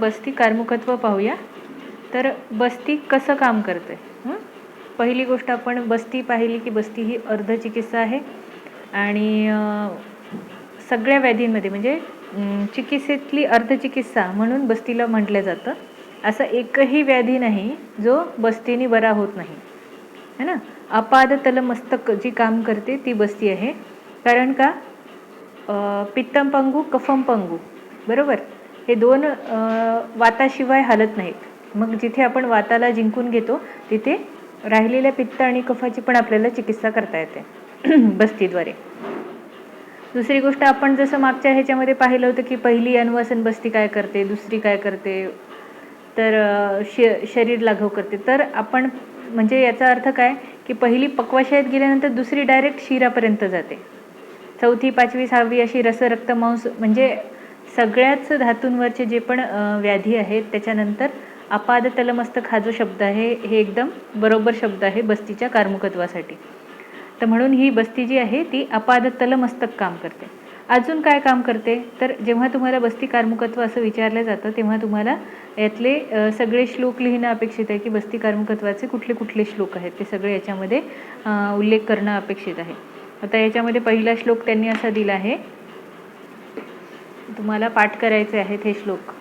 बस्ती कार्मुकत्व पाहूया. तर बस्ती कसं काम करते. पहिली गोष्ट आपण बस्ती पाहिली की बस्ती ही अर्धचिकित्सा आहे आणि सगळ्या व्याधींमध्ये म्हणजे चिकित्सेतली अर्धचिकित्सा म्हणून बस्तीला म्हटलं जातं. असं एकही व्याधी नाही जो बस्तीने बरा होत नाही है ना. अपाद तलमस्तक जी काम करते ती बस्ती आहे. कारण का पित्तम पंगू कफम पंगू बरोबर, हे दोन वाताशिवाय हालत नाहीत. मग जिथे आपण वाताला जिंकून घेतो तिथे राहिलेल्या पित्त आणि कफाची पण आपल्याला चिकित्सा करता येते बस्तीद्वारे. दुसरी गोष्ट आपण जसं मागच्या ह्याच्यामध्ये पाहिलं होतं की पहिली अनुवासन बस्ती काय करते, दुसरी काय करते, तर शरीर लाघव करते. तर आपण म्हणजे याचा अर्थ काय की पहिली पक्वाशयात गेल्यानंतर दुसरी डायरेक्ट शिरापर्यंत जाते. चौथी, पाचवी, सहावी अशी रस, रक्त, मांस म्हणजे सगळ्याच धातूंवरचे जे पण व्याधी आहेत त्याच्यानंतर अपाद तलमस्तक हा जो शब्द आहे हे एकदम बरोबर शब्द आहे बस्तीच्या कार्मुकत्वासाठी. तर म्हणून ही बस्ती जी आहे ती अपाद तलमस्तक काम करते. अजून काय काम करते तर जेव्हा तुम्हाला बस्ती कार्मुकत्व असं विचारलं जातं तेव्हा तुम्हाला यातले सगळे श्लोक लिहिणं अपेक्षित आहे की बस्ती कार्मुकत्वाचे कुठले कुठले श्लोक आहेत ते सगळे याच्यामध्ये उल्लेख करणं अपेक्षित आहे. आता याच्यामध्ये पहिला श्लोक त्यांनी असा दिला आहे, तुम्हाला पाठ करायचे आहेत हे श्लोक.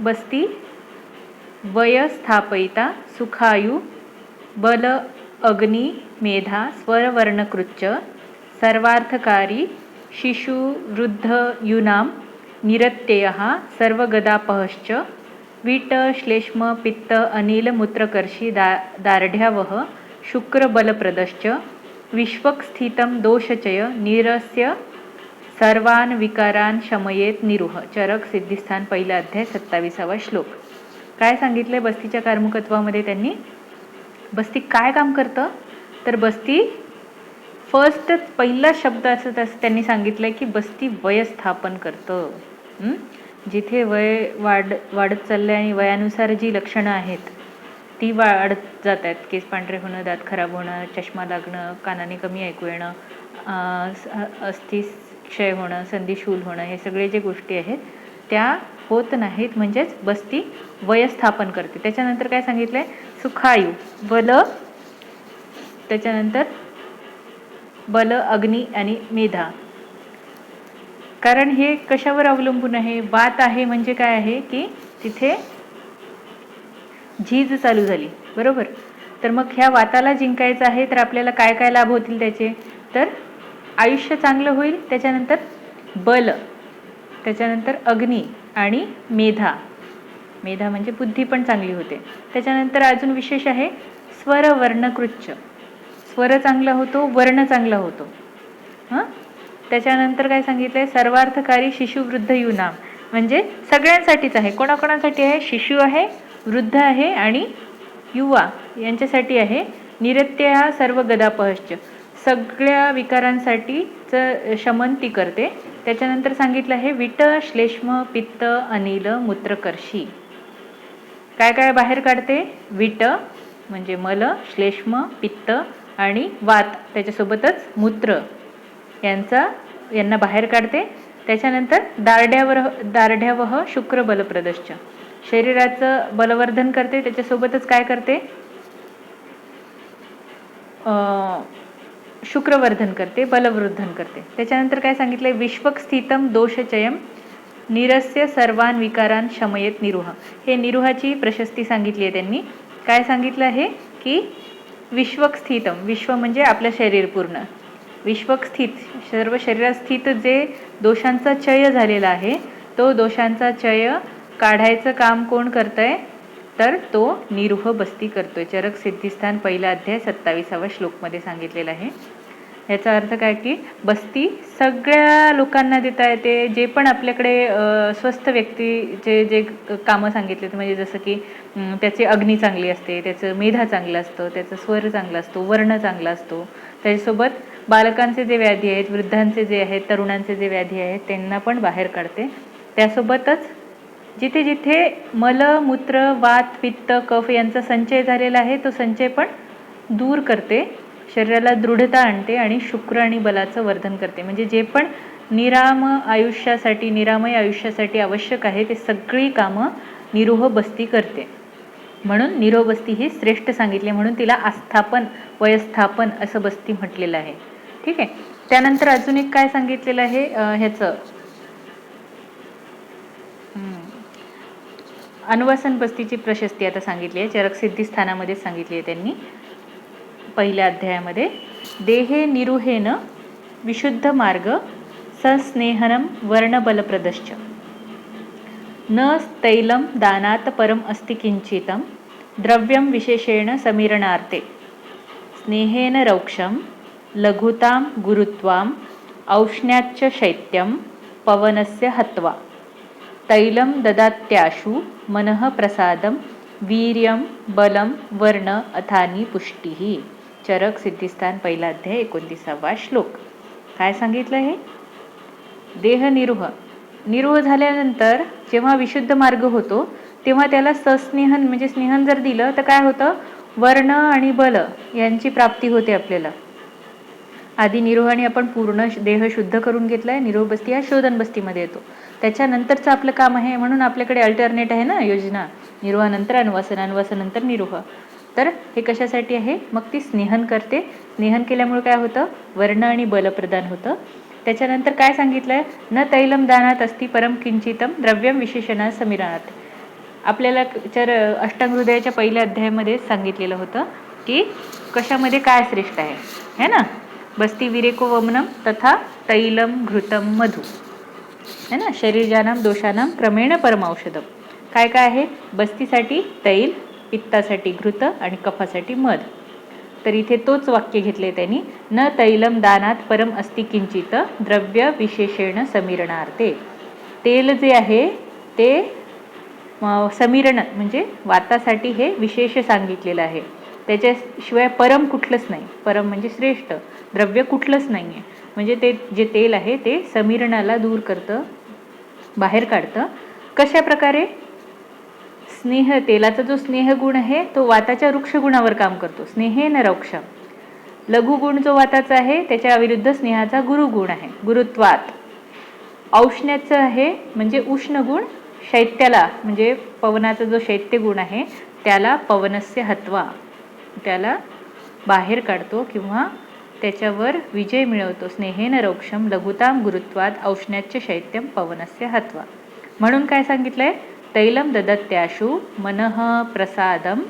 बस्ती वय स्थापयिता सुखायु बल अग्नि मेधा स्वरवर्णकृच्च सर्वार्थकारी शिशु वृद्ध युनाम निरत्ययः सर्वगदापहश्च वीट श्लेष्म पित्त अनिल मूत्रकर्षी दार्ढ्यावह शुक्रबलप्रदश्च विश्वक स्थितं दोषचय निरस्य सर्वान विकारान शमयेत निरुह. चरक सिद्धिस्थान पहिला अध्याय 27वा श्लोक. काय सांगितलंय बस्तीच्या कार्मुकत्वामध्ये त्यांनी. बस्ती काय काम करतं तर बस्ती फर्स्टच पहिला शब्द असं त्यांनी सांगितलंय की बस्ती वयस्थापन करतं. जिथे वय वाढत चाललंय आणि वयानुसार जी लक्षणं आहेत ती वाढत जात आहेत. केस पांढरे होणं, दात खराब होणं, चष्मा लागणं, कानाने कमी ऐकू येणं, अस्थिक्षय होणं, संधिशूल होणं, हे सगळे जे गोष्टी आहेत त्या होत नाहीत. म्हणजेच बस्ती वयस्थापन करते. त्याच्यानंतर काय सांगितलंय सुखायु बल, त्याच्यानंतर बल अग्नी आणि मेधा. कारण हे कशावर अवलंबून आहे, वात आहे म्हणजे काय आहे की तिथे झीज चालू झाली बरोबर. तर मग ह्या वाताला जिंकायचं आहे तर आपल्याला काय काय लाभ होतील त्याचे, तर आयुष्य चांगलं होईल, त्याच्यानंतर बल, त्याच्यानंतर अग्नी आणि मेधा. मेधा म्हणजे बुद्धी पण चांगली होते. त्याच्यानंतर अजून विशेष आहे स्वर वर्णकृच्च, स्वर चांगला होतो, वर्ण चांगला होतो. त्याच्यानंतर काय सांगितलंय सर्वार्थकारी शिशु वृद्ध युनाम, म्हणजे सगळ्यांसाठीच आहे. कोणाकोणासाठी आहे, शिशु आहे, वृद्ध आहे आणि युवा यांच्यासाठी आहे. निरत्य हा सर्व गदापहश्च, सगळ्या विकारांसाठीचं शमन ती करते. त्याच्यानंतर सांगितलं आहे विट श्लेष्म पित्त अनिल मूत्रकर्षी. काय काय बाहेर काढते, विट म्हणजे मल, श्लेष्म पित्त आणि वात त्याच्यासोबतच मूत्र यांना बाहेर काढते. त्याच्यानंतर दार्ढ्यावह शुक्र बलप्रदश्च, शरीराचं बलवर्धन करते. त्याच्यासोबतच काय करते, शुक्रवर्धन करते, बलवर्धन करते. त्याच्यानंतर काय सांगितलंय विश्वक स्थितम दोषचयम निरस्य सर्वान विकारान शमयेत निरुह. हे निरुहाची प्रशस्ती सांगितली आहे त्यांनी. काय सांगितलं आहे की विश्वक स्थितम, विश्व म्हणजे आपलं शरीर पूर्ण, विश्वक स्थित सर्व शरीरात स्थित जे दोषांचा चय झालेला आहे तो दोषांचा चय काढायचं काम कोण करतंय तर तो निरुह बस्ती करतोय. चरक सिद्धिस्थान पहिला अध्याय 27वा श्लोकमध्ये सांगितलेला आहे. याचा अर्थ काय की बस्ती सगळ्या लोकांना देता येते. जे पण आपल्याकडे स्वस्थ व्यक्तीचे जे कामं सांगितले म्हणजे जसं की त्याची अग्नी चांगली असते, त्याचं मेधा चांगलं असतं, त्याचं स्वर चांगला असतो, वर्ण चांगला असतो. त्याच्यासोबत बालकांचे जे व्याधी आहेत, वृद्धांचे जे आहेत, तरुणांचे जे व्याधी आहेत त्यांना पण बाहेर काढते. त्यासोबतच जिथे जिथे मल, मूत्र, वात, पित्त, कफ यांचा संचय झालेला आहे तो संचय पण दूर करते, शरीराला दृढता आणते आणि शुक्र आणि बलाचं वर्धन करते. म्हणजे जे पण निरामय आयुष्यासाठी आवश्यक आहे ते सगळी कामं निरोह बस्ती करते. म्हणून निरोह बस्ती ही श्रेष्ठ सांगितली, म्हणून तिला आस्थापन वयस्थापन असं बस्ती म्हटलेलं आहे. ठीक आहे. त्यानंतर अजून एक काय सांगितलेलं आहे ह्याचं अनुवासन बस्तीची प्रशस्ती आता सांगितली आहे. चरकसिद्धी स्थानामध्ये सांगितली आहे त्यांनी पहिल्या अध्यायामध्ये. देहे निरुहेन विशुद्ध मार्ग सस्नेहनम वर्णबलप्रदश्च न तैलम दानात परम अस्ति किंचितम द्रव्यम विशेषेण समीरणार्थे स्नेहेन रौक्षम लघुतां गुरुत्वाम औष्ण्याच्च शैत्यम पवनस्य हत्वा तैलम ददात्याशु मनः प्रसादम वीर्यम बलम वर्ण अथानी पुष्टिही. चरक सिद्धिस्थान पहिला अध्याय 29वा श्लोक. काय सांगितलं हे? देह निरुह झाल्यानंतर जेव्हा विशुद्ध मार्ग होतो तेव्हा त्याला सस्नेहन म्हणजे स्नेहन जर दिलं तर काय होतं? वर्ण आणि बल यांची प्राप्ती होते आपल्याला. आधी निरोहाने आपण पूर्ण देह शुद्ध करून घेतलाय. निरोह बस्ती हा शोधन बस्तीमध्ये येतो. त्याच्यानंतरचं आपलं काम आहे, म्हणून आपल्याकडे अल्टरनेट आहे ना योजना. निरोहानंतर अनुवासन, अनुवासानंतर निरोह. तर हे कशासाठी आहे? मग ती स्नेहन करते. स्नेहन केल्यामुळे काय होतं? वर्ण आणि बल प्रदान होतं. त्याच्यानंतर काय सांगितलंय? न तैलम दानात अस्ति परम किंचितम द्रव्यम विशेषणा समीरणात. आपल्याला अष्टांग हृदयाच्या पहिल्या अध्यायामध्ये सांगितलेलं होतं की कशामध्ये काय श्रेष्ठ आहे, है ना? बस्ती विरेको वमनम तथा तैलम घृतम मधु, है ना? शरीरजानाम दोषानाम क्रमेण परमौषधम. काय काय आहे? बस्तीसाठी तैल, पित्तासाठी घृत आणि कफासाठी मध. तर इथे तोच वाक्य घेतले त्यांनी. न तैलम दानात परम अस्ति किंचित द्रव्य विशेषेण समीरणार्थे. तेल जे आहे ते समीरण म्हणजे वातासाठी हे विशेष सांगितलेलं आहे. त्याच्याशिवाय परम कुठलंच नाही. परम म्हणजे श्रेष्ठ. द्रव्य कुठलंच नाही आहे. म्हणजे ते जे तेल आहे ते समीरणाला दूर करतं, बाहेर काढतं. कशा प्रकारे? स्नेह, तेलाचा जो स्नेहगुण आहे तो वाताच्या वृक्ष गुणावर काम करतो. स्नेहेन रौक्षम. लघुगुण जो वाताचा आहे त्याच्या विरुद्ध स्नेहाचा गुरुगुण आहे, गुरुत्वात. औष्ण्याचं आहे म्हणजे उष्ण गुण, शैत्याला म्हणजे पवनाचा जो शैत्य गुण आहे त्याला पवनस्य हत्वा, त्याला बाहेर काढतो किंवा त्याच्यावर विजय मिळवतो. स्नेहेन रौक्षम लघुताम गुरुत्वात औष्ण्याच्च शैत्यम पवनस्य हत्वा. म्हणून काय सांगितलंय? तैलम ददत्याशु मनः प्रसादम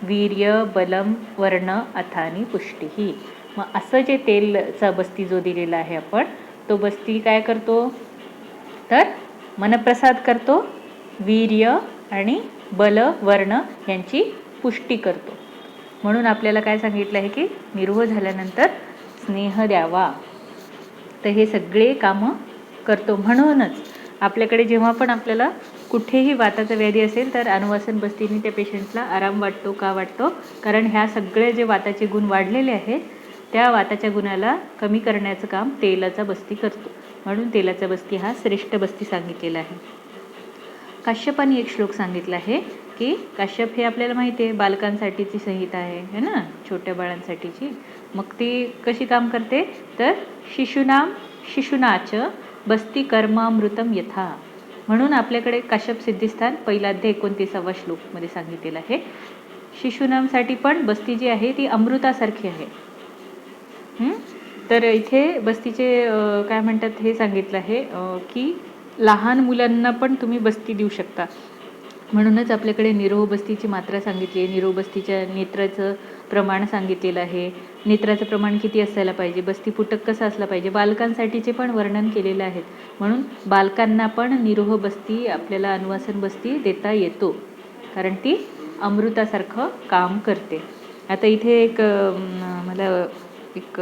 वीर्य बलम वर्ण अथानी पुष्टिही. मग असं जे तेलचा बस्ती जो दिलेला आहे आपण, तो बस्ती काय करतो? तर मनप्रसाद करतो, वीर्य आणि बल वर्ण यांची पुष्टी करतो. म्हणून आपल्याला काय सांगितलं आहे की निरोह झाल्यानंतर स्नेह द्यावा. तर हे सगळे कामं करतो. म्हणूनच आपल्याकडे जेव्हा पण आपल्याला कुठेही वाताचा व्याधी असेल तर अनुवासन बस्तीने त्या पेशंटला आराम वाटतो. का वाटतो? कारण ह्या सगळे जे वाताचे गुण वाढलेले आहेत त्या वाताच्या गुणाला कमी करण्याचं काम तेलाचा बस्ती करतो. म्हणून तेलाचा बस्ती हा श्रेष्ठ बस्ती सांगितलेला आहे. काश्यपाने एक श्लोक सांगितला आहे की काश्यप हे आपल्याला माहिती आहे बालकांसाठीची संहिता आहे, है ना? छोट्या बाळांसाठीची. मग ती कशी काम करते? तर शिशुनाच बस्ती कर्मामृतम यथा. म्हणून आपल्याकडे काश्यप सिद्धिस्थान पहिला अध्याय 29वा श्लोकमध्ये सांगितलेलं आहे. शिशुनामसाठी पण बस्ती जी आहे ती अमृतासारखी आहे. तर इथे बस्तीचे काय म्हणतात हे सांगितलं आहे की लहान मुलांना पण तुम्ही बस्ती देऊ शकता. म्हणूनच आपल्याकडे निरोह बस्तीची मात्रा सांगितली आहे. निरोह बस्तीच्या नेत्राचं प्रमाण सांगितलेलं आहे. नेत्राचं प्रमाण किती असायला पाहिजे, बस्ती पुटक कसा असला पाहिजे, बालकांसाठीचे पण वर्णन केलेलं आहे. म्हणून बालकांना पण निरोह बस्ती आपल्याला अनुवासन बस्ती देता येतो, कारण ती अमृतासारखं काम करते. आता इथे एक मला एक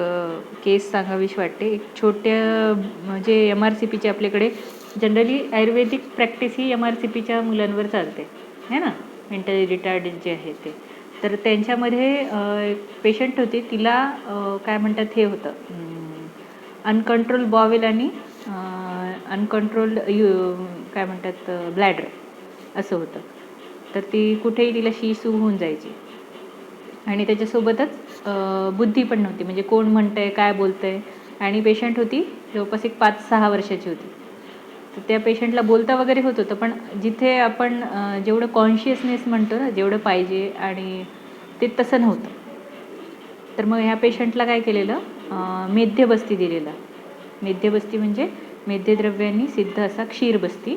केस सांगावीशी वाटते. एक छोट्या म्हणजे MRCPचे आपल्याकडे जनरली आयुर्वेदिक प्रॅक्टिस ही MRCPच्या मुलांवर चालते, है ना? मेंटली रिटार्ड जे आहे ते. तर त्यांच्यामध्ये एक पेशंट होती, तिला काय म्हणतात हे होतं अनकंट्रोल बॉवेल आणि अनकंट्रोल्ड काय म्हणतात ब्लॅडर असं होतं. तर ती कुठेही तिला शी होऊन जायची आणि त्याच्यासोबतच बुद्धी पण नव्हती. म्हणजे कोण म्हणतंय काय बोलतंय आणि पेशंट होती जवळपास एक 5-6 वर्षाची होती. तर त्या पेशंटला बोलता वगैरे होत होतं, पण जिथे आपण जेवढं कॉन्शियसनेस म्हणतो ना, जेवढं पाहिजे आणि ते तसं नव्हतं. तर मग ह्या पेशंटला काय केलेलं, मेध्यबस्ती दिलेला. मेध्यबस्ती म्हणजे मेध्यद्रव्यांनी सिद्ध असा क्षीरबस्ती.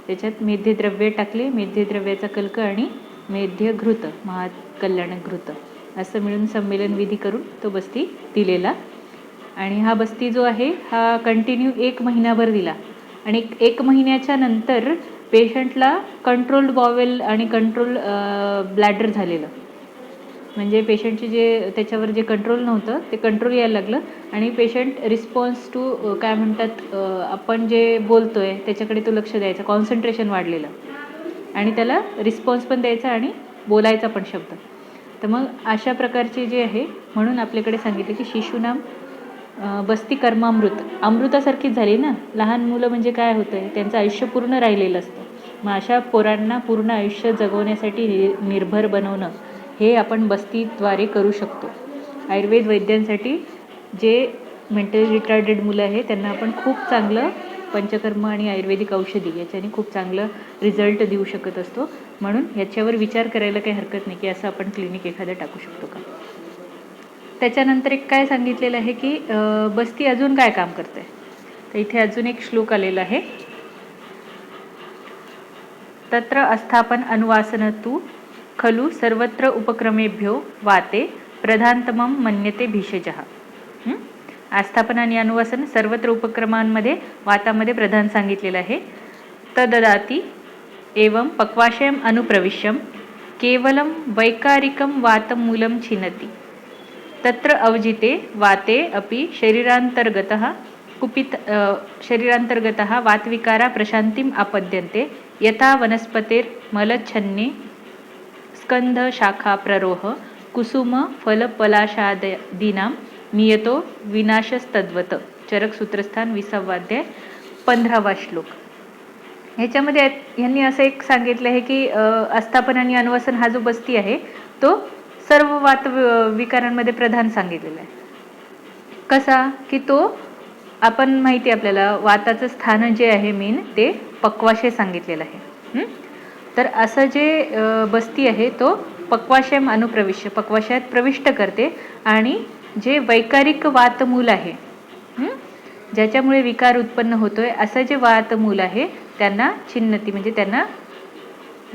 त्याच्यात मेध्यद्रव्य टाकले, मेध्यद्रव्याचा कल्क आणि मेध्यघृत, महाकल्याणघृत असं मिळून संमेलन विधी करून तो बस्ती दिलेला. आणि हा बस्ती जो आहे हा कंटिन्यू 1 महिनाभर दिला. आणि 1 महिन्याच्या नंतर पेशंटला कंट्रोल्ड बॉवेल आणि कंट्रोल ब्लॅडर झालेलं. म्हणजे पेशंटचे जे त्याच्यावर जे कंट्रोल नव्हतं ते कंट्रोल यायला लागलं आणि पेशंट रिस्पॉन्स टू काय म्हणतात, आपण जे बोलतो आहे त्याच्याकडे तो लक्ष द्यायचा, कॉन्सन्ट्रेशन वाढलेलं आणि त्याला रिस्पॉन्स पण द्यायचा आणि बोलायचा पण शब्द. तर मग अशा प्रकारचे जे आहे, म्हणून आपल्याकडे सांगितले की शिशुनाम बस्ती कर्मामृत, अमृतासारखीच झाली ना. लहान मुलं म्हणजे काय होतं आहे, त्यांचं आयुष्य पूर्ण राहिलेलं असतं. मग अशा पोरांना पूर्ण आयुष्य जगवण्यासाठी निर्भर बनवणं हे आपण बस्तीद्वारे करू शकतो. आयुर्वेद वैद्यांसाठी जे मेंटली रिटार्डेड मुलं आहे त्यांना आपण खूप चांगलं पंचकर्म आणि आयुर्वेदिक औषधी याच्याने खूप चांगलं रिझल्ट देऊ शकत असतो. म्हणून ह्याच्यावर विचार करायला काही हरकत नाही की असं आपण क्लिनिक एखादं टाकू शकतो का. त्याच्यानंतर एक काय सांगितलेलं आहे की बस्ती अजून काय काम करते. तर इथे अजून एक श्लोक आलेला आहे. तत्र अस्थापन अनुवासन तू खलु सर्वत्र उपक्रमेभ्यो वाते प्रधानतमं मन्यते भिषजः. आस्थापन आणि अनुवासन सर्वत्र उपक्रमांमध्ये वातामध्ये प्रधान सांगितलेलं आहे. तददाती एवं पक्वाशयम अनुप्रविश्यम केवलं वैकारिकं वातमूलं छिनति. तत्र अवजिते वाते अपि शरीरांतर्गतः कुपित शरीरांतर्गतः वातविकारा प्रशांतिम आपद्यन्ते यथा वनस्पतिर्मलच्छन्ने स्कंध शाखा प्ररोह कुसुम फलपलाशादीनां नियतो विनाशस्तद्वत. चरक सूत्रस्थान 20वा अध्याय 15वा श्लोक. ह्याच्यामध्ये यांनी असं एक सांगितलं आहे की आस्थापन आणि अनुवासन हा जो बस्ती आहे तो सर्व वात विकारांमध्ये प्रधान सांगितलेला आहे. कसा की तो आपण माहिती आहे आपल्याला वाताचं स्थान जे आहे मेन ते पक्वाशय सांगितलेलं आहे. तर असं जे बस्ती आहे तो पक्वाशयम अनुप्रविश्य, पक्वाशयात प्रविष्ट करते आणि जे वैकारिक वातमूल आहे, ज्याच्यामुळे विकार उत्पन्न होतोय असं जे वातमूल आहे त्यांना छिन्नती म्हणजे त्यांना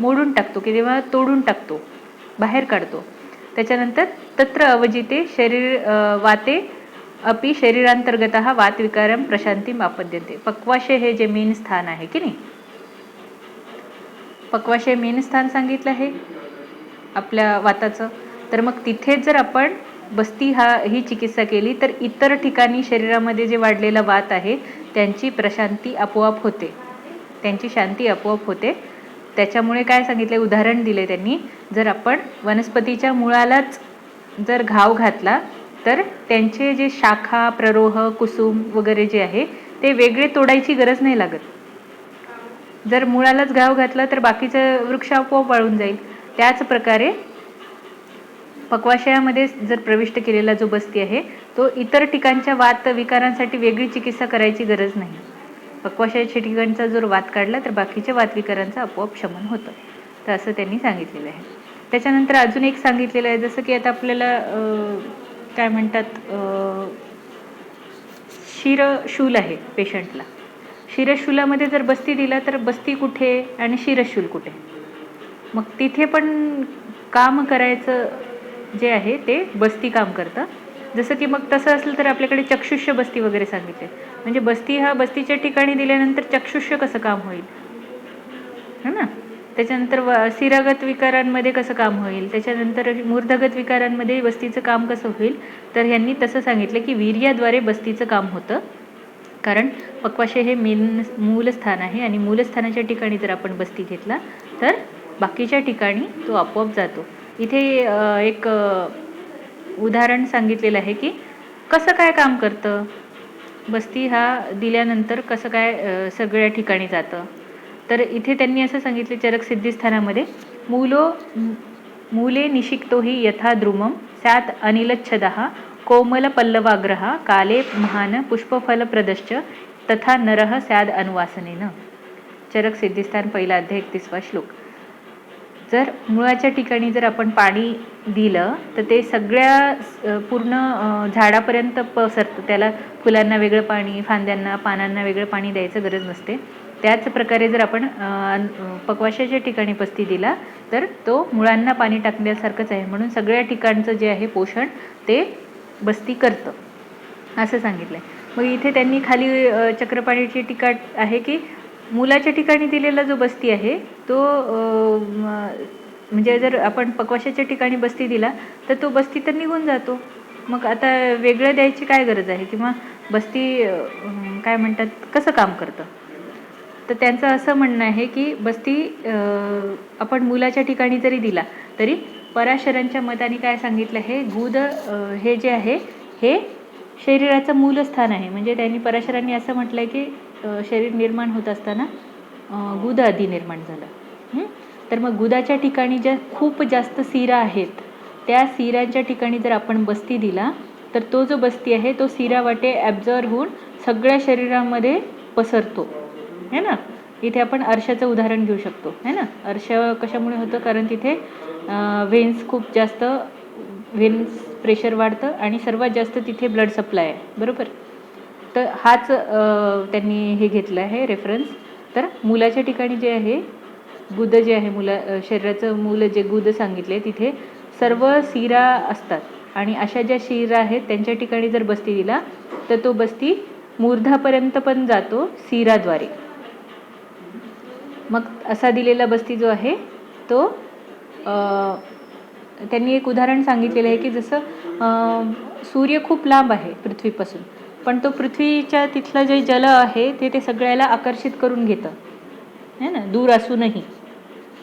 मोडून टाकतो किंवा तोडून टाकतो, बाहेर काढतो. त्याच्यानंतर तत्र अवजिते वाते अपि शरीरांतर्गतः वातविकारम प्रशांतिम आपद्यन्ते. पक्वाशय हे जे मेन स्थान आहे की नाही, पक्वाशय मेन स्थान सांगितलं आहे आपल्या वाताचं. तर मग तिथे जर आपण बस्ती ही चिकित्सा केली तर इतर ठिकाणी शरीरामध्ये जे वाढलेला वात आहे त्यांची प्रशांती आपोआप होते, त्यांची शांती आपोआप होते. त्याच्यामुळे काय सांगितलं, उदाहरण दिले त्यांनी, जर आपण वनस्पतीच्या मुळालाच जर घाव घातला तर त्यांचे जे शाखा प्ररोह कुसुम वगैरे जे आहे ते वेगळे तोडायची गरज नाही लागत. जर मुळालाच घाव घातला तर बाकीचा वृक्ष आपोआप वाळून जाईल. त्याच प्रकारे पक्वाशयामध्ये जर प्रविष्ट केलेला जो बस्ती आहे तो इतर ठिकाणच्या वात विकारांसाठी वेगळी चिकित्सा करायची गरज नाही. पक्वाशयाच्या ठिकाणचा जर वात काढला तर बाकीच्या वातविकारांचं आपोआप शमन होतं. तर असं त्यांनी सांगितलेलं आहे. त्याच्यानंतर अजून एक सांगितलेलं आहे, जसं की आता आपल्याला काय म्हणतात, शिरशूल आहे पेशंटला. शिरशूलामध्ये जर बस्ती दिला तर बस्ती कुठे आणि शिरशूल कुठे, मग तिथे पण काम करायचं जे आहे ते बस्ती काम करतं. जसं की मग तसं असलं तर आपल्याकडे चक्षुष्य बस्ती वगैरे सांगितले. म्हणजे बस्ती हा बस्तीच्या ठिकाणी दिल्यानंतर चक्षुष्य कसं काम होईल है ना. त्याच्यानंतर शिरागत विकारांमध्ये कसं काम होईल, त्याच्यानंतर मूर्धगत विकारांमध्ये बस्तीचं काम कसं होईल. तर ह्यांनी तसं सांगितलं की वीर्याद्वारे बस्तीचं काम होतं, कारण पक्वाशय हे मूलस्थान आहे आणि मूलस्थानाच्या ठिकाणी जर आपण बस्ती घेतला तर बाकीच्या ठिकाणी तो आपोआप जातो. इथे एक उदाहरण सांगितलेलं आहे की कसं काय काम करतं, बस्ती हा दिल्यानंतर कसं काय सगळ्या ठिकाणी जातं. तर इथे त्यांनी असं सांगितले चरक सिद्धिस्थानामध्ये, मूले निशिक्तो हि यथा द्रुमं स्यात् अनिलच्छदः कोमल पल्लवाग्रह काले महान पुष्पफलप्रदश्च तथा नरः स्याद अनुवासनेन. चरक सिद्धिस्थान पहिला अध्याय 31वा श्लोक. जर मुळाच्या ठिकाणी जर आपण पाणी दिलं तर ते सगळ्या पूर्ण झाडापर्यंत पसरतं. त्याला फुलांना वेगळं पाणी, फांद्यांना, पानांना वेगळं पाणी द्यायचं गरज नसते. त्याच प्रकारे जर आपण पक्वाशाच्या ठिकाणी बस्ती दिला तर तो मुळांना पाणी टाकण्यासारखंच आहे. म्हणून सगळ्या ठिकाणचं जे आहे पोषण ते बस्ती करतं असं सांगितलं आहे. मग इथे त्यांनी खाली चक्रपाणीची टीका आहे की मुलाच्या ठिकाणी दिलेला जो बस्ती आहे तो म्हणजे जर आपण पक्वाशाच्या ठिकाणी बस्ती दिला तर तो बस्ती तर निघून जातो. मग आता वेगळं द्यायची काय गरज आहे किंवा बस्ती काय म्हणतात कसं काम करतं. तर त्यांचं असं म्हणणं आहे की बस्ती आपण मुलाच्या ठिकाणी जरी दिला तरी पराशरांच्या मताने काय सांगितलं आहे, गुद हे जे आहे हे शरीराचं मूलस्थान आहे. म्हणजे त्यांनी पराशरांनी असं म्हटलं आहे की शरीर निर्माण होत असताना गुद आधी निर्माण झालं. तर मग गुदाच्या ठिकाणी ज्या खूप जास्त शिरा आहेत त्या शिरांच्या ठिकाणी जर आपण बस्ती दिला तर तो जो बस्ती आहे तो शिरा वाटे ॲब्झॉर्ब होऊन सगळ्या शरीरामध्ये पसरतो है ना. इथे आपण अर्शाचं उदाहरण घेऊ शकतो है ना. अर्श कशामुळे होतं, कारण तिथे व्हेन्स खूप जास्त, व्हेन्स प्रेशर वाढतं आणि सर्वात जास्त तिथे ब्लड सप्लाय आहे बरोबर. तर हाच त्यांनी हे घेतलं आहे रेफरन्स. तर मुलाच्या ठिकाणी जे आहे गुद जे आहे शरीराचं मूल जे गुद सांगितले तिथे सर्व शिरा असतात आणि अशा ज्या शिरा आहेत त्यांच्या ठिकाणी जर बस्ती दिला तर तो बस्ती मूर्धापर्यंत पण जातो शिराद्वारे. मग असा दिलेला बस्ती जो आहे तो त्यांनी एक उदाहरण सांगितलेलं आहे की जसं सूर्य खूप लांब आहे पृथ्वीपासून पण तो पृथ्वीच्या तिथलं जे जल आहे ते सगळ्याला आकर्षित करून घेतं है ना, दूर असूनही.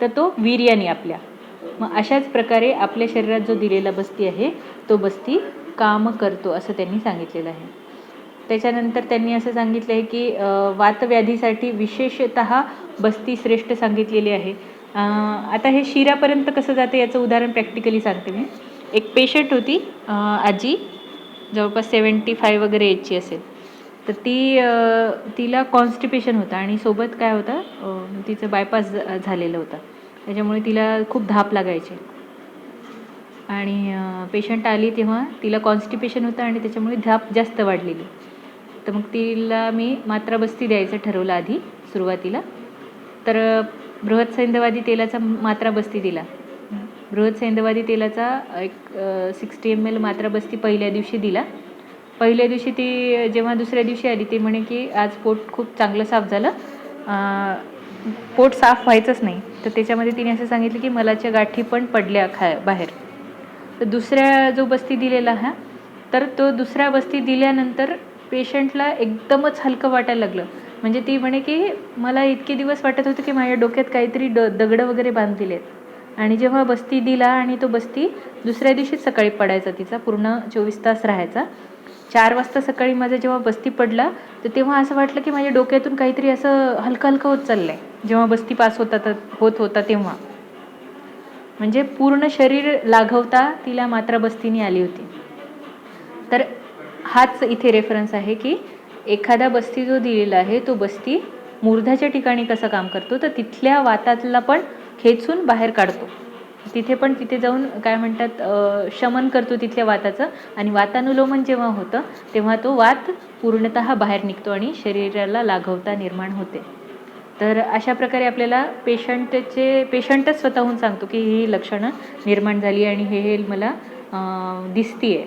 तर तो वीर्याने आपल्या. मग अशाच प्रकारे आपल्या शरीरात जो दिलेला बस्ती आहे तो बस्ती काम करतो असं त्यांनी सांगितलेलं आहे. त्याच्यानंतर त्यांनी असं सांगितलं आहे की वातव्याधीसाठी विशेषतः बस्ती श्रेष्ठ सांगितलेली आहे. आता हे शिरापर्यंत कसं जातं याचं उदाहरण प्रॅक्टिकली सांगते मी. एक पेशंट होती आजी, जवळपास 75 वगैरे एजची असेल. तर तिला कॉन्स्टिपेशन होतं आणि सोबत काय होतं तिचं बायपास झालेलं होतं. त्याच्यामुळे तिला खूप धाप लागायची आणि पेशंट आली तेव्हा तिला कॉन्स्टिपेशन होतं आणि त्याच्यामुळे धाप जास्त वाढलेली. तर मग तिला मी मात्रा बस्ती द्यायचं ठरवलं आधी सुरुवातीला. तर बृहत्सैंधवादी तेलाचा मात्रा बस्ती दिला. बृहत्सैंधवादी तेलाचा एक 60 ml मात्रा बस्ती पहिल्या दिवशी दिला. पहिल्या दिवशी ती जेव्हा दुसऱ्या दिवशी आली ती म्हणे की आज पोट खूप चांगलं साफ झालं, पोट साफ व्हायचंच नाही. तर त्याच्यामध्ये तिने असं सांगितलं की मलाच्या गाठी पण पडल्या बाहेर. तर दुसऱ्या जो बस्ती दिलेला तर तो दुसऱ्या बस्ती दिल्यानंतर पेशंटला एकदमच हलकं वाटायला लागलं. म्हणजे ती म्हणे की मला इतके दिवस वाटत होतं की माझ्या डोक्यात काहीतरी दगडं वगैरे बांधलेले आहेत. आणि जेव्हा बस्ती दिला आणि तो बस्ती दुसऱ्या दिवशीच सकाळी पडायचा, तिचा पूर्ण 24 तास राहायचा. 4 वाजता सकाळी माझा जेव्हा बस्ती पडला तर तेव्हा असं वाटलं की माझ्या डोक्यातून काहीतरी असं हलकं हलकं होत चाललं आहे जेव्हा बस्ती पास होत होता तेव्हा. म्हणजे पूर्ण शरीर लाघवता तिला मात्रा बस्तीने आली होती. तर हाच इथे रेफरन्स आहे की एखादा बस्ती जो दिलेला आहे तो बस्ती मूर्धाच्या ठिकाणी कसं काम करतो, तर तिथल्या वातातला पण खेचून बाहेर काढतो. तिथे जाऊन काय म्हणतात शमन करतो तिथल्या वाताचं. आणि वातानुलोमन जेव्हा होतं तेव्हा तो वात पूर्णतः बाहेर निघतो आणि शरीराला लाघवता निर्माण होते. तर अशा प्रकारे आपल्याला पेशंटच स्वतःहून सांगतो की ही लक्षणं निर्माण झाली आणि हे मला दिसतीये.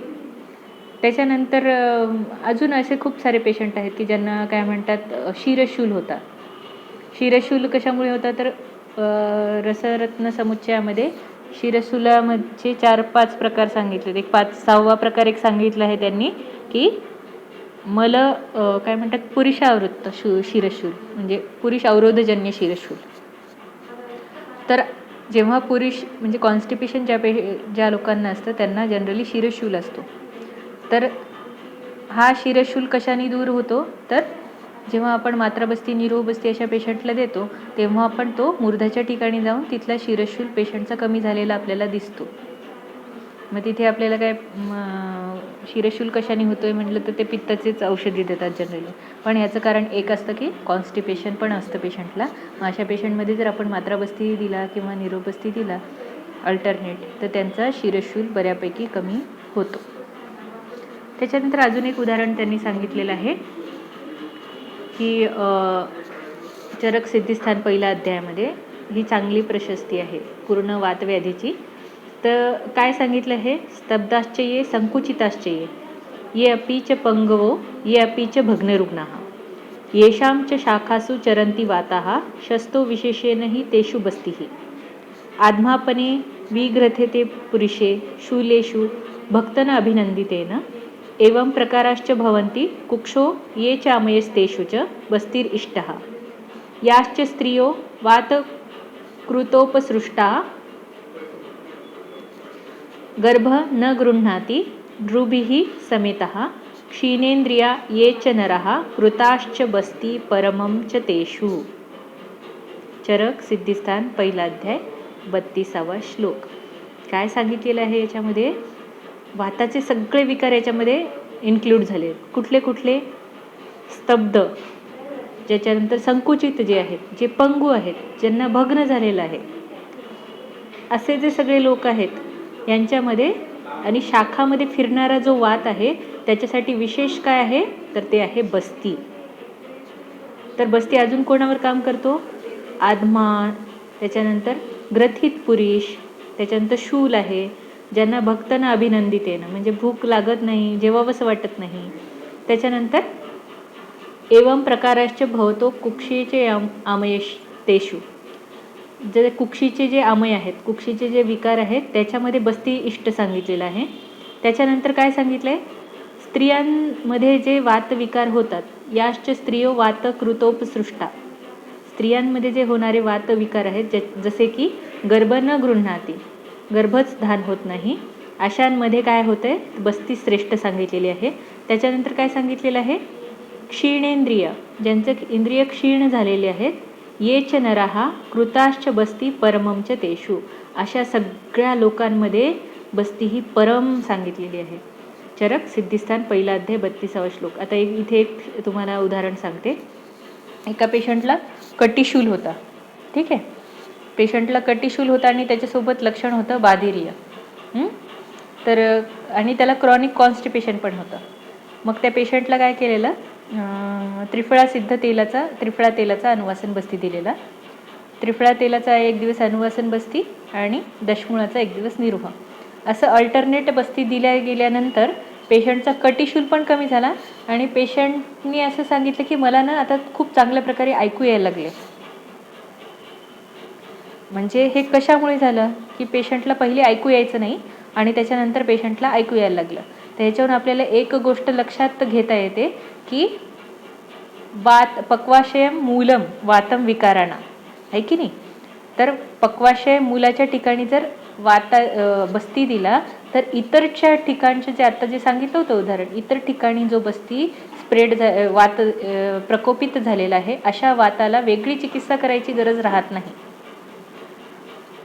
त्याच्यानंतर अजून असे खूप सारे पेशंट आहेत की ज्यांना काय म्हणतात शिरशूल होता. शिरशूल कशामुळे होता तर रसरत्न समुच्चयामध्ये शिरशूलामध्ये 4-5 प्रकार सांगितले. 6वा प्रकार एक सांगितला आहे त्यांनी की काय म्हणतात पुरुषावृत्त शिरशूल, म्हणजे पुरुष अवरोधजन्य शिरशूल. तर जेव्हा पुरुष म्हणजे कॉन्स्टिपेशन ज्या लोकांना असतं त्यांना जनरली शिरशूल असतो. तर हा शिरशूल कशाने दूर होतो तर जेव्हा आपण मात्राबस्ती निरोबस्ती अशा पेशंटला देतो तेव्हा आपण तो मूर्धाच्या ठिकाणी जाऊन तिथला शिरशूल पेशंटचा कमी झालेला आपल्याला दिसतो. मग तिथे आपल्याला काय शिरशूल कशाने होतोय म्हटलं तर ते पित्ताचेच औषधी देतात जनरली. पण ह्याचं कारण एक असतं की कॉन्स्टिपेशन पण असतं पेशंटला. मग अशा पेशंटमध्ये जर आपण मात्राबस्ती दिला किंवा निरोबस्ती दिला अल्टरनेट, तर त्यांचा शिरशूल बऱ्यापैकी कमी होतो. त्याच्यानंतर अजून एक उदाहरण त्यांनी सांगितलेलं आहे की चरक सिद्धिस्थान पहिल्या अध्यायामध्ये ही चांगली प्रशस्ती आहे पूर्ण वातव्याधीची. तर काय सांगितलं आहे, स्तब्धाश्चये संकुचिताश्चये ये अपि च पंगवो ये अपि च भग्नरुग्णाः येषां च शाखासु चरन्ति वाताः शस्तो विशेषेण हि तेषु बस्तिः आत्मापने विग्रथेते पुरुषे शूलेषु भक्तन अभिनंदितेन एवं प्रकाराश्च भवन्ति कुक्षो ये च अमयस्तेषु च बस्तिरिष्टः याश्च स्त्रियो वातकृतोपसृष्टा गर्भ न गृह्णाति ध्रुभिः समेतः क्षीणेन्द्रिया ये च नरः कृताश्च बस्ति परमं च तेषु. चरक सिद्धिस्थान पहिला अध्याय 32वा श्लोक. काय सांगितलेलं आहे याच्यामध्ये, वाताचे सगळे विकार याच्यामध्ये इन्क्लूड झाले. कुठले कुठले? स्तब्ध, ज्याच्यानंतर संकुचित जे आहेत, जे पंगू आहेत, ज्यांना भग्न झालेलं आहे, असे जे सगळे लोक आहेत यांच्यामध्ये, आणि शाखामध्ये फिरणारा जो वात आहे त्याच्यासाठी विशेष काय आहे तर ते आहे बस्ती. तर बस्ती अजून कोणावर काम करतो? आत्मा, त्याच्यानंतर ग्रथित पुरुष, त्याच्यानंतर शूल आहे, ज्यांना भक्तना अभिनंदितेनं म्हणजे भूक लागत नाही, जेवावंसं वाटत नाही. त्याच्यानंतर एवं प्रकाराश्च भवतो कुक्षीचे आमयस्तेषु, जे कुक्षीचे जे आमय आहेत, कुक्षीचे जे विकार आहेत त्याच्यामध्ये बस्ती इष्ट सांगितलेलं आहे. त्याच्यानंतर काय सांगितलं आहे, स्त्रियांमध्ये जे वातविकार होतात, याश्च स्त्रियो वातकृतोपसृष्टा, स्त्रियांमध्ये जे होणारे वातविकार आहेत जसे की गर्भ न गृह्णाती, गर्भच धान होत नाही, अशांमध्ये काय होतंय, बस्ती श्रेष्ठ सांगितलेली आहे. त्याच्यानंतर काय सांगितलेलं आहे, क्षीणेंद्रिय, ज्यांचे इंद्रिय क्षीण झालेले आहेत, ये च नरः कृताश्च बस्ती परमं च तेषु, अशा सगळ्या लोकांमध्ये बस्ती ही परम सांगितलेली आहे. चरक सिद्धिस्थान पहिला अध्याय 32वा श्लोक. आता इथे एक तुम्हाला उदाहरण सांगते. एका पेशंटला कटिशूल होता, ठीक आहे, पेशंटला कटिशूल होता आणि त्याच्यासोबत लक्षण होतं बाधिर्य, तर आणि त्याला क्रॉनिक कॉन्स्टिपेशन पण होतं. मग त्या पेशंटला काय केलेलं, त्रिफळा तेलाचा अनुवासन बस्ती दिलेला. त्रिफळा तेलाचा 1 दिवस अनुवासन बस्ती आणि दशमुळाचा 1 दिवस निरोह, असं अल्टरनेट बस्ती दिल्या गेल्यानंतर पेशंटचा कटिशूल पण कमी झाला आणि पेशंटनी असं सांगितलं की मला ना आता खूप चांगल्या प्रकारे ऐकू यायला लागले. म्हणजे हे कशामुळे झालं की पेशंटला पहिले ऐकू यायचं नाही आणि त्याच्यानंतर पेशंटला ऐकू यायला लागलं. तर ह्याच्यावरून आपल्याला एक गोष्ट लक्षात घेता येते की पक्वाशयम मूलम वातम विकाराणा, आहे की नाही. तर पक्वाशय मूलाच्या ठिकाणी जर बस्ती दिला तर इतरच्या ठिकाणचे जे आता जे सांगितलं होतं उदाहरण, इतर ठिकाणी जो बस्ती वात प्रकोपित झालेला आहे अशा वाताला वेगळी चिकित्सा करायची गरज राहत नाही.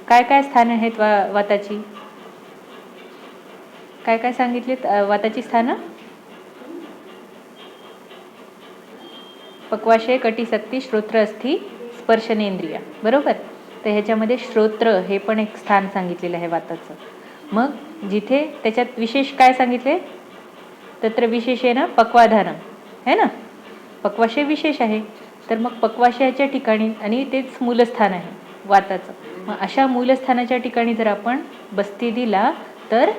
काय काय स्थान आहेत वाताची, काय काय सांगितलेत वाताची स्थानं? पक्वाशय, कटिशक्ती, श्रोत्र, अस्थि, स्पर्शनेंद्रिय, बरोबर. तर ह्याच्यामध्ये श्रोत्र हे पण एक स्थान सांगितलेलं आहे वाताचं. मग जिथे त्याच्यात विशेष काय सांगितले, तत्र विशेषेन पक्वाधानम, है ना, पक्वाशय विशेष आहे. तर मग पक्वाशयाच्या ठिकाणी, आणि तेच मूलस्थान आहे वाताचं, मग अशा मूलस्थानाच्या ठिकाणी जर आपण बस्ती दिला तर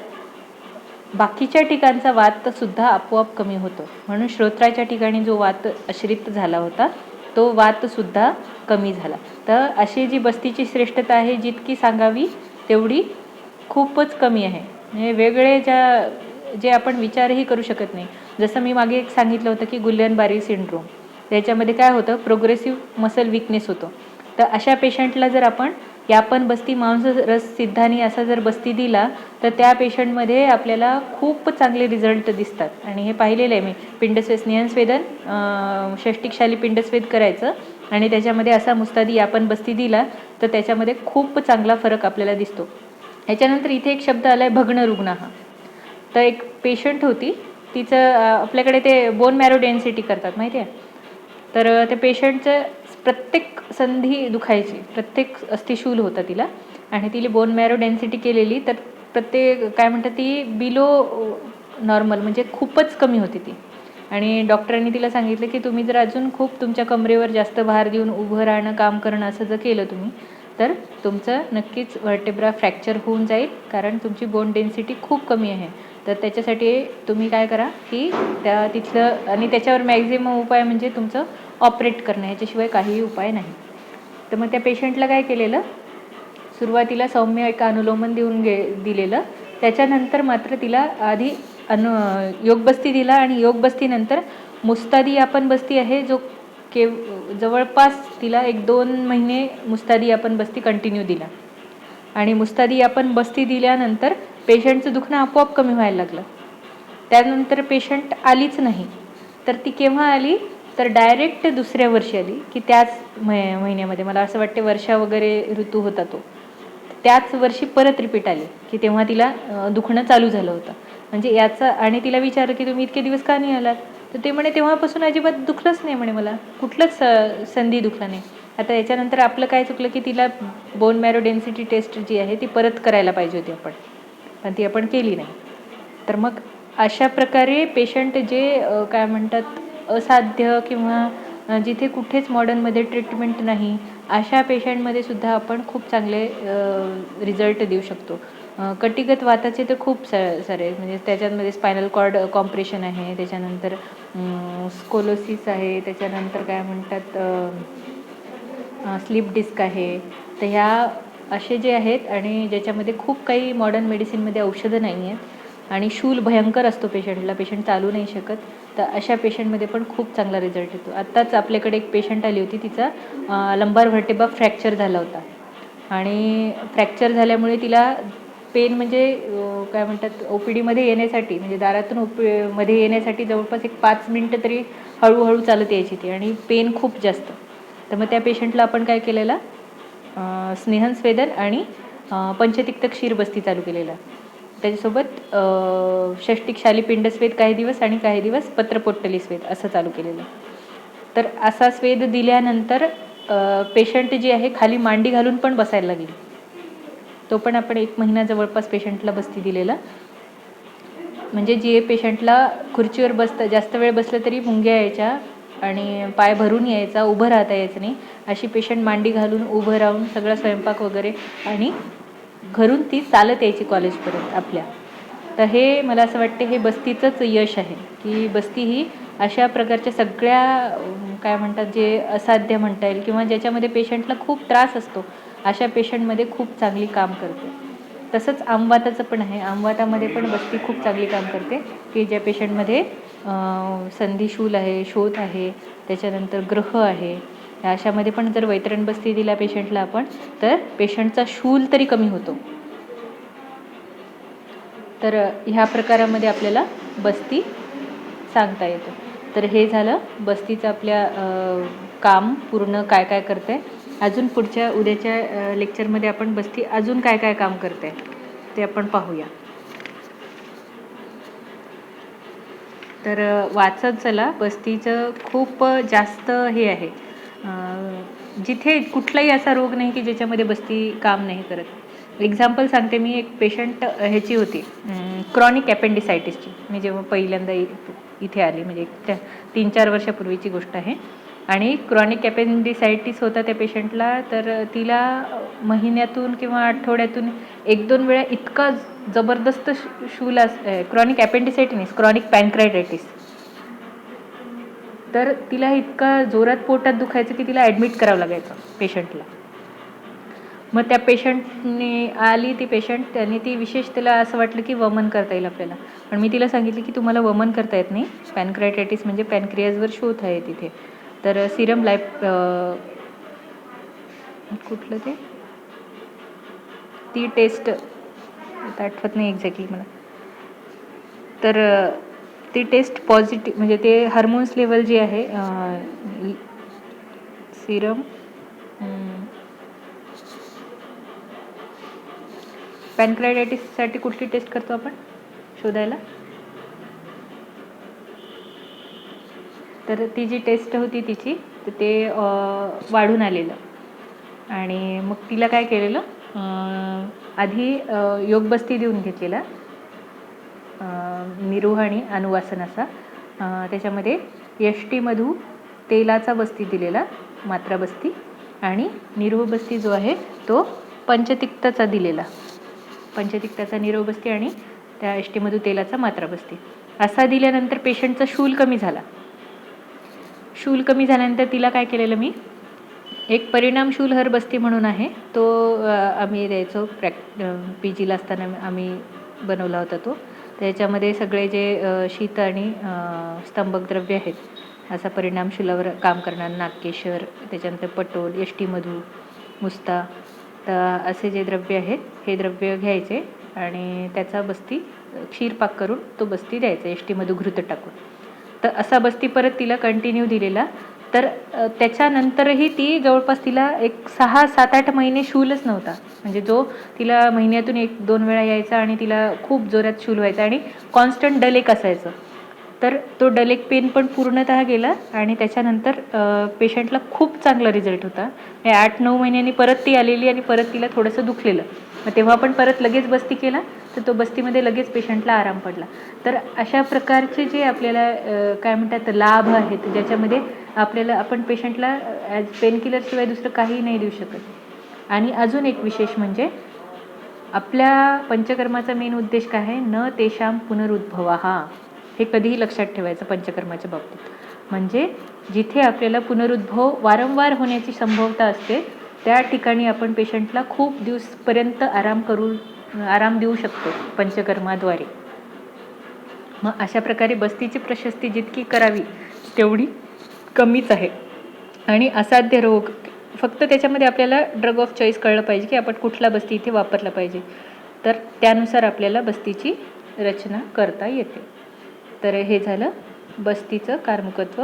बाकीच्या ठिकाणचा वात सुद्धा आपोआप कमी होतो. म्हणून श्रोत्राच्या ठिकाणी जो वात आश्रित झाला होता तो वात सुद्धा कमी झाला. तर अशी जी बस्तीची श्रेष्ठता आहे जितकी सांगावी तेवढी खूपच कमी आहे. म्हणजे वेगळे जे आपण विचारही करू शकत नाही. जसं मी मागे एक सांगितलं होतं की गुल्यान-बारी सिंड्रोम, त्याच्यामध्ये काय होतं, प्रोग्रेसिव्ह मसल विकनेस होतो. तर अशा पेशंटला जर आपण यापन बस्ती मांस रस सिद्धानी असा जर बस्ती दिला तर त्या पेशंटमध्ये आपल्याला खूप चांगले रिझल्ट दिसतात. आणि हे पाहिलेलं आहे मी. पिंडस्वेद, स्नेहस्वेदन, षष्टिकशाली पिंडस्वेद करायचं आणि त्याच्यामध्ये असा मुस्तादी यापन बस्ती दिला तर त्याच्यामध्ये खूप चांगला फरक आपल्याला दिसतो. ह्याच्यानंतर इथे एक शब्द आला आहे भग्न रुग्ण. तर एक पेशंट होती, तिचं आपल्याकडे ते बोन मॅरो डेन्सिटी करतात माहिती आहे. तर त्या पेशंटचं प्रत्येक संधी दुखायची, प्रत्येक अस्थिशूल होता तिला, आणि तिला बोन मॅरो डेन्सिटी केलेली. तर प्रत्येक काय म्हणतात ती बिलो नॉर्मल, म्हणजे खूपच कमी होती ती. आणि डॉक्टरांनी तिला सांगितलं की तुम्ही जर अजून खूप तुमच्या कमरेवर जास्त भार देऊन उभं राहणं, काम करणं असं जर केलं तुम्ही, तर तुमचं नक्कीच व्हर्टेब्रा फ्रॅक्चर होऊन जाईल, कारण तुमची बोन डेन्सिटी खूप कमी आहे. तर त्याच्यासाठी तुम्ही काय करा की तिथलं, आणि त्याच्यावर मॅक्झिमम उपाय म्हणजे तुमचं ऑपरेट करणं, ह्याच्याशिवाय काहीही उपाय नाही. तर मग त्या पेशंटला काय केलेलं, सुरुवातीला सौम्य एक अनुलोमन दिलेलं. त्याच्यानंतर मात्र तिला आधी योगबस्ती दिला, आणि योगबस्तीनंतर मुस्तादी आपण बस्ती आहे, जो जवळपास तिला 1-2 महिने मुस्तादी आपण बस्ती कंटिन्यू दिला. आणि मुस्तादी आपण बस्ती दिल्यानंतर पेशंटचं दुखणं आपोआप कमी व्हायला लागलं. त्यानंतर पेशंट आलीच नाही. तर ती केव्हा आली, तर डायरेक्ट दुसऱ्या वर्षी आली, की त्याच महिन्यामध्ये, मला असं वाटते वर्षा वगैरे ऋतू होता तो, त्याच वर्षी परत रिपीट आली, की तेव्हा तिला दुखणं चालू झालं होतं. म्हणजे याचा, आणि तिला विचारलं की तुम्ही इतके दिवस का नाही आलात, तर ते म्हणे तेव्हापासून अजिबात दुखलंच नाही म्हणे, मला कुठलंच संधी दुखलं नाही. आता याच्यानंतर आपलं काय चुकलं की तिला बोन मॅरो डेन्सिटी टेस्ट जी आहे ती परत करायला पाहिजे होती आपण, पण ती आपण केली नाही. तर मग अशा प्रकारे पेशंट जे काय म्हणतात असाध्य किंवा जिथे कुठेच मॉडर्नमध्ये ट्रीटमेंट नाही, अशा पेशंटमध्ये सुद्धा आपण खूप चांगले रिझल्ट देऊ शकतो. कटिगत वाताचे तर खूप सारे, म्हणजे त्याच्यामध्ये स्पायनल कॉर्ड कॉम्प्रेशन आहे, त्याच्यानंतर स्कोलोसिस आहे, त्याच्यानंतर काय म्हणतात स्लीप डिस्क आहे. तर ह्या असे जे आहेत, आणि ज्याच्यामध्ये खूप काही मॉडर्न मेडिसिनमध्ये औषधं नाही आहेत, आणि शूल भयंकर असतो पेशंटला, पेशंट चालू नाही शकत. तर अशा पेशंटमध्ये पण खूप चांगला रिझल्ट येतो. आत्ताच आपल्याकडे एक पेशंट आली होती, तिचा लंबार व्हर्टेब्रा फ्रॅक्चर झाला होता, आणि फ्रॅक्चर झाल्यामुळे तिला पेन, म्हणजे काय म्हणतात OPDमध्ये येण्यासाठी, म्हणजे दारातून मध्ये येण्यासाठी जवळपास एक 5 मिनटं तरी हळूहळू चालत यायची ती, आणि पेन खूप जास्त. तर मग त्या पेशंटला आपण काय केलेलं, स्नेहनस्वेदन आणि पंचतिक्त क्षीरबस्ती चालू केलेला. त्याच्यासोबत षष्टिक शालिपिंड स्वेद काही दिवस, आणि काही दिवस पत्रपोट्टली स्वेद असं चालू केलेलं. तर असा स्वेद दिल्यानंतर पेशंट जी आहे खाली मांडी घालून पण बसायला लागली. तो पण आपण 1 महिना जवळपास पेशंटला बस्ती दिलेला. म्हणजे जे पेशंटला खुर्चीवर जास्त वेळ बसलं तरी मुंग्या यायच्या, आणि पाय भरून यायचा, उभं राहता यायचं नाही, अशी पेशंट मांडी घालून उभं राहून सगळा स्वयंपाक वगैरे, आणि घरून ती चालत यायची कॉलेजपर्यंत आपल्या. तर हे मला असं वाटते हे बस्तीचंच यश आहे, की बस्ती ही अशा प्रकारच्या सगळ्या काय म्हणतात जे असाध्य म्हणता येईल, किंवा ज्याच्यामध्ये पेशंटला खूप त्रास असतो, अशा पेशंटमध्ये खूप चांगली काम करते. तसंच आमवाताचं पण आहे. आमवातामध्ये पण बस्ती खूप चांगली काम करते, की ज्या पेशंटमध्ये संधिशूल आहे, शोथ आहे, त्याच्यानंतर ग्रह आहे, अशामध्ये पण जर वैतरण बस्ती दिला पेशंटला आपण, तर पेशंटचा शूल तरी कमी होतो. तर ह्या प्रकारामध्ये आपल्याला बस्ती सांगता येतं. तर हे झालं बस्तीचं आपल्या काम पूर्ण काय काय करते. अजून पुढच्या उद्याच्या लेक्चरमध्ये आपण बस्ती अजून काय काय काम करते ते आपण पाहूया. तर वाचत चला, बस्तीचं खूप जास्त हे आहे. जिथे कुठलाही असा रोग नाही की ज्याच्यामध्ये बस्ती काम नाही करत. एक्झाम्पल सांगते मी. एक पेशंट ह्याची होती क्रॉनिक ॲपेंडिसायटिसची. मी जेव्हा पहिल्यांदा इथे आली, म्हणजे 3-4 वर्षापूर्वीची गोष्ट आहे. आणि क्रॉनिक ॲपेंडिसायटिस होता त्या पेशंटला. तर तिला महिन्यातून किंवा आठवड्यातून 1-2 वेळा इतका जबरदस्त शूल क्रॉनिक ॲपेंडिसायटिस, क्रॉनिक पॅनक्रायटायटिस. तर तिला इतका जोरात पोटात दुखायचं की तिला ॲडमिट करावं लागायचं पेशंटला. मग त्या पेशंटने आली, ती पेशंट, आणि ती विशेष तिला असं वाटलं की वमन करता येईल आपल्याला. पण मी तिला सांगितलं की तुम्हाला वमन करता येत नाही. पॅनक्रायटायटिस म्हणजे पॅनक्रियाजवर शोथ आहे तिथे. तर सिरम कुठलं ती टेस्ट आता आठवत नाही एक्झॅक्टली मला. तर ती टेस्ट पॉझिटिव्ह, म्हणजे ते हार्मोन्स लेवल जी आहे सिरम पॅनक्रायटायटिससाठी कुठली टेस्ट करतो आपण शोधायला? तर ती जी टेस्ट होती तिची, तर ते वाढून आलेलं. आणि मग तिला काय केलेलं, आधी योगबस्ती देऊन घेतलेला, निरोह आणि अनुवासन असा. त्याच्यामध्ये यष्टी मधू तेलाचा बस्ती दिलेला, मात्रा बस्ती, आणि निरोह बस्ती जो आहे तो पंचतिक्ताचा दिलेला, पंचतिक्ताचा निरोह बस्ती आणि त्या यष्टीमधू तेलाचा मात्रा बस्ती असा दिल्यानंतर पेशंटचा शूल कमी झाला. शूल कमी झाल्यानंतर तिला काय केलेलं मी, एक परिणामशूल हर बस्ती म्हणून आहे, तो आम्ही द्यायचो PGला असताना आम्ही बनवला होता तो. त्याच्यामध्ये सगळे जे शीत आणि स्तंभक द्रव्य आहेत, असा परिणामशूलावर काम करणार, नागकेशर, त्याच्यानंतर पटोल, यष्टीमधू, मुस्ता, तर असे जे द्रव्य आहेत हे द्रव्य घ्यायचे आणि त्याचा बस्ती क्षीरपाक करून तो बस्ती द्यायचा यष्टीमधू घृत टाकून. तर असा बस्ती परत तिला कंटिन्यू दिलेला. तर त्याच्यानंतरही ती जवळपास तिला एक 6-7-8 महिने शूलच नव्हता. म्हणजे जो तिला महिन्यातून 1-2 वेळा यायचा आणि तिला खूप जोरात शूल व्हायचा आणि कॉन्स्टंट डलेक असायचं. तर तो डलेक पेन पण पूर्णतः गेला आणि त्याच्यानंतर पेशंटला खूप चांगला रिझल्ट होता. 8-9 महिन्यांनी परत ती आलेली आणि परत तिला थोडंसं दुखलेलं. मग तेव्हा पण परत लगेच बस्ती केला, तर तो बस्तीमध्ये लगेच पेशंटला आराम पडला. तर अशा प्रकारचे जे आपल्याला काय म्हणतात लाभ आहेत, ज्याच्यामध्ये आपल्याला आपण पेशंटला ॲज पेनकिलरशिवाय दुसरं काही नाही देऊ शकत. आणि अजून एक विशेष म्हणजे आपल्या पंचकर्माचा मेन उद्देश काय आहे, न तेषां पुनरुद्भवः. हे कधीही लक्षात ठेवायचं पंचकर्माच्या बाबतीत. म्हणजे जिथे आपल्याला पुनरुद्भव वारंवार होण्याची संभाव्यता असते, त्या ठिकाणी आपण पेशंटला खूप दिवसपर्यंत आराम देऊ शकतो पंचकर्माद्वारे. मग अशा प्रकारे बस्तीची प्रशस्ती जितकी करावी तेवढी कमीच आहे. आणि असाध्य रोग, फक्त त्याच्यामध्ये आपल्याला ड्रग ऑफ चॉईस कळलं पाहिजे की आपण कुठला बस्ती इथे वापरला पाहिजे, तर त्यानुसार आपल्याला बस्तीची रचना करता येते. तर हे झालं बस्तीचं कारमुकत्व